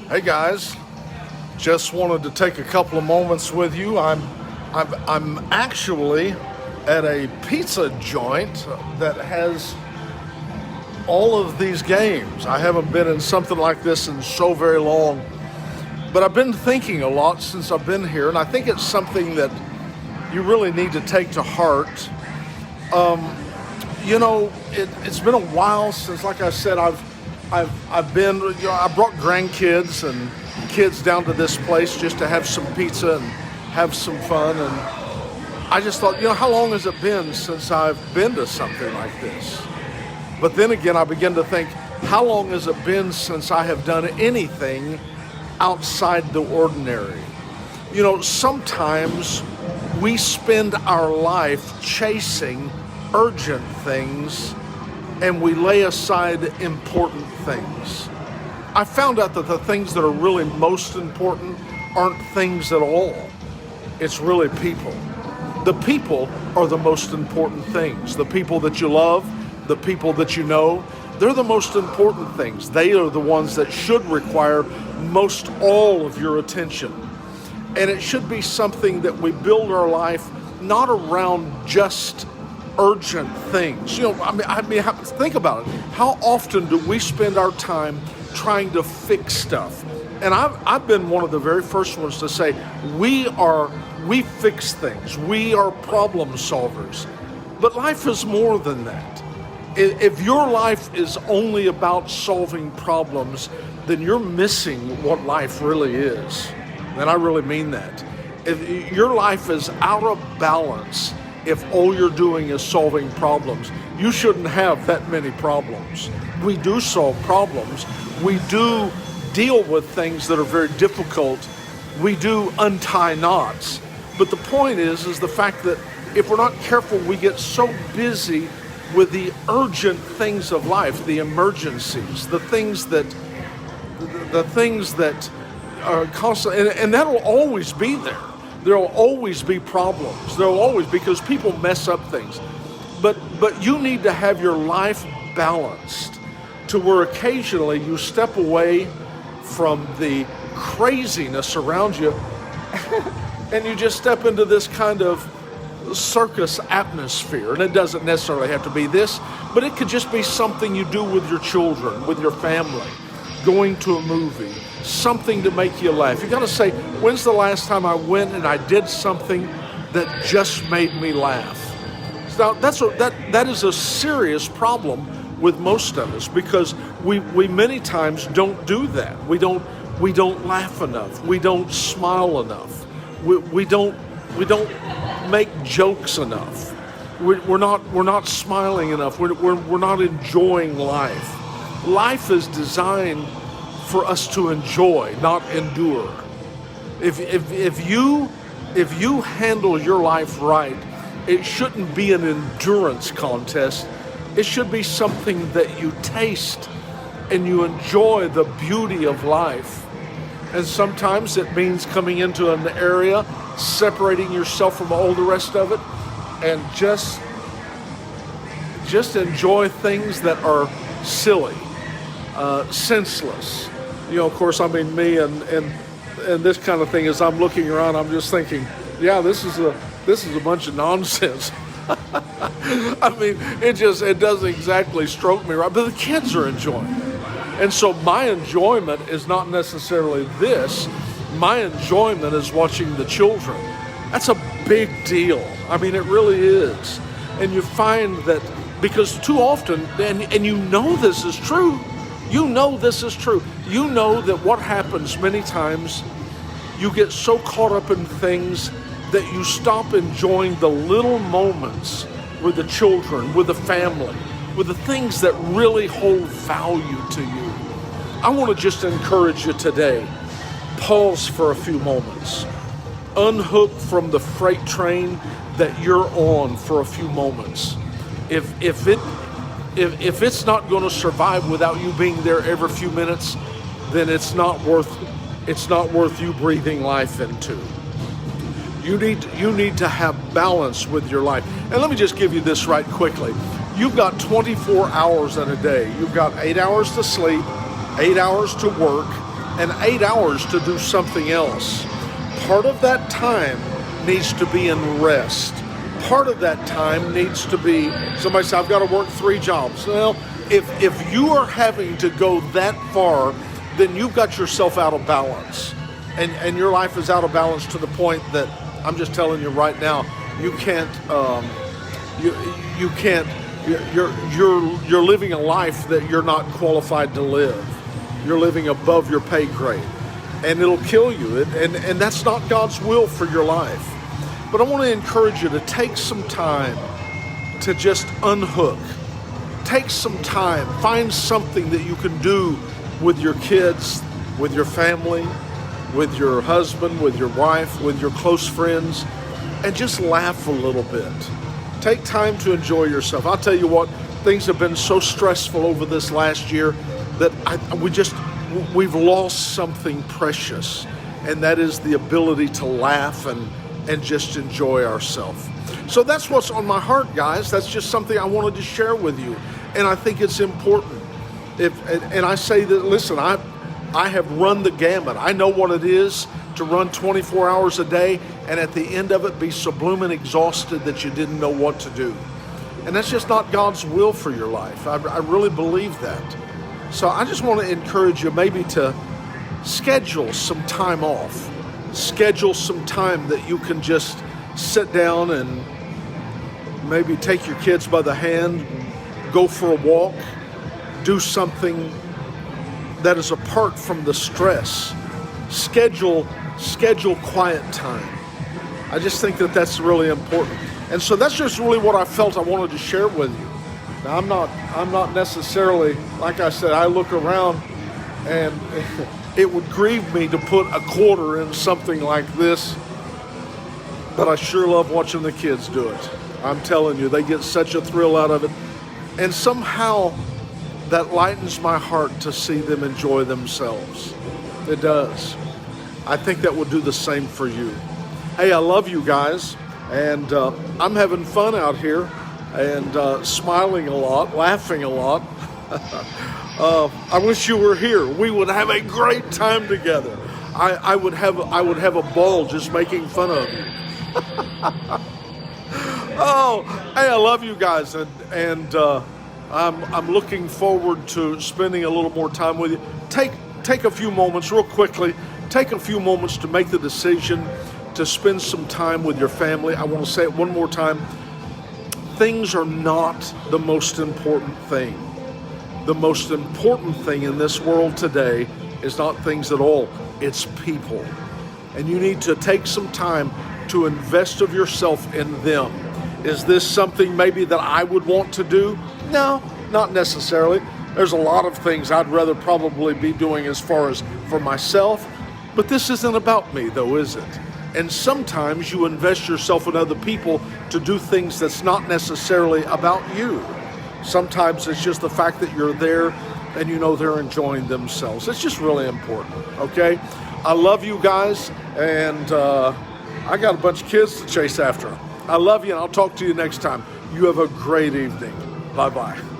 Hey guys, just wanted to take a couple of moments with you. I'm actually at a pizza joint that has all of these games. I haven't been in something like this in so very long, but I've been thinking a lot since I've been here, and I think it's something that you really need to take to heart. It's been a while since, like I said, I've been, I brought grandkids and kids down to this place just to have some pizza and have some fun. And I just thought, how long has it been since I've been to something like this? But then again, I began to think, how long has it been since I have done anything outside the ordinary? Sometimes we spend our life chasing urgent things and we lay aside important things. I found out that the things that are really most important aren't things at all. It's really people. The people are the most important things. The people that you love, the people that you know, they're the most important things. They are the ones that should require most all of your attention. And it should be something that we build our life not around just urgent things. Think about it. How often do we spend our time trying to fix stuff? And I've been one of the very first ones to say, we fix things. We are problem solvers. But life is more than that. If your life is only about solving problems, then you're missing what life really is. And I really mean that. If your life is out of balance, if all you're doing is solving problems, you shouldn't have that many problems. We do solve problems. We do deal with things that are very difficult. We do untie knots. But the point is the fact that if we're not careful, we get so busy with the urgent things of life, the emergencies, the things that are constant, and that'll always be there. There'll always be problems. There'll always, because people mess up things. But you need to have your life balanced to where occasionally you step away from the craziness around you and you just step into this kind of circus atmosphere. And it doesn't necessarily have to be this, but it could just be something you do with your children, with your family, going to a movie, something to make you laugh. You got to say, when's the last time I went and I did something that just made me laugh? Now that is a serious problem with most of us, because we many times don't do that. We don't laugh enough. We don't smile enough. We don't make jokes enough. We're not smiling enough. We're not enjoying life. Life is designed for us to enjoy, not endure. If you handle your life right, it shouldn't be an endurance contest. It should be something that you taste and you enjoy the beauty of life. And sometimes it means coming into an area, separating yourself from all the rest of it, and just enjoy things that are silly, senseless. Of course, me and this kind of thing, as I'm looking around, I'm just thinking, yeah, this is a bunch of nonsense. It doesn't exactly stroke me right, but the kids are enjoying it. And so my enjoyment is not necessarily this. My enjoyment is watching the children. That's a big deal. It really is. And you find that, because too often, and this is true, you know that what happens many times, you get so caught up in things that you stop enjoying the little moments with the children, with the family, with the things that really hold value to you. I want to just encourage you today. Pause for a few moments. Unhook from the freight train that you're on for a few moments. If it's not going to survive without you being there every few minutes, then it's not worth you breathing life into. You need to have balance with your life. And let me just give you this right quickly. You've got 24 hours in a day. You've got 8 hours to sleep, 8 hours to work, and 8 hours to do something else. Part of that time needs to be in rest. Part of that time needs to be, somebody said, I've got to work 3 jobs. Well, if you are having to go that far, then you've got yourself out of balance. And your life is out of balance to the point that I'm just telling you right now, you can't, you can't, you're living a life that you're not qualified to live. You're living above your pay grade, and it'll kill you. And that's not God's will for your life. But I want to encourage you to take some time to just unhook. Take some time. Find something that you can do with your kids, with your family, with your husband, with your wife, with your close friends, and just laugh a little bit. Take time to enjoy yourself. I'll tell you what, things have been so stressful over this last year that we've lost something precious, and that is the ability to laugh and just enjoy ourselves. So that's what's on my heart, guys. That's just something I wanted to share with you, and I think it's important. And I say that, listen, I have run the gamut. I know what it is to run 24 hours a day, and at the end of it be so blooming exhausted that you didn't know what to do. And that's just not God's will for your life. I really believe that. So I just want to encourage you maybe to schedule some time off. Schedule some time that you can just sit down and maybe take your kids by the hand, go for a walk, do something that is apart from the stress. Schedule quiet time. I just think that that's really important. And so that's just really what I felt I wanted to share with you. Now, I'm not necessarily, like I said, I look around and it would grieve me to put a quarter in something like this, but I sure love watching the kids do it. I'm telling you, they get such a thrill out of it. And somehow that lightens my heart to see them enjoy themselves. It does. I think that will do the same for you. Hey, I love you guys, and I'm having fun out here and smiling a lot, laughing a lot. I wish you were here. We would have a great time together. I would have a ball just making fun of you. Oh, hey, I love you guys, and I'm looking forward to spending a little more time with you. Take a few moments, real quickly. Take a few moments to make the decision to spend some time with your family. I want to say it one more time. Things are not the most important thing. The most important thing in this world today is not things at all. It's people. And you need to take some time to invest of yourself in them. Is this something maybe that I would want to do? No, not necessarily. There's a lot of things I'd rather probably be doing as far as for myself, but this isn't about me though, is it? And sometimes you invest yourself in other people to do things that's not necessarily about you. Sometimes it's just the fact that you're there and you know they're enjoying themselves. It's just really important, okay? I love you guys, and I got a bunch of kids to chase after. I love you, and I'll talk to you next time. You have a great evening. Bye-bye.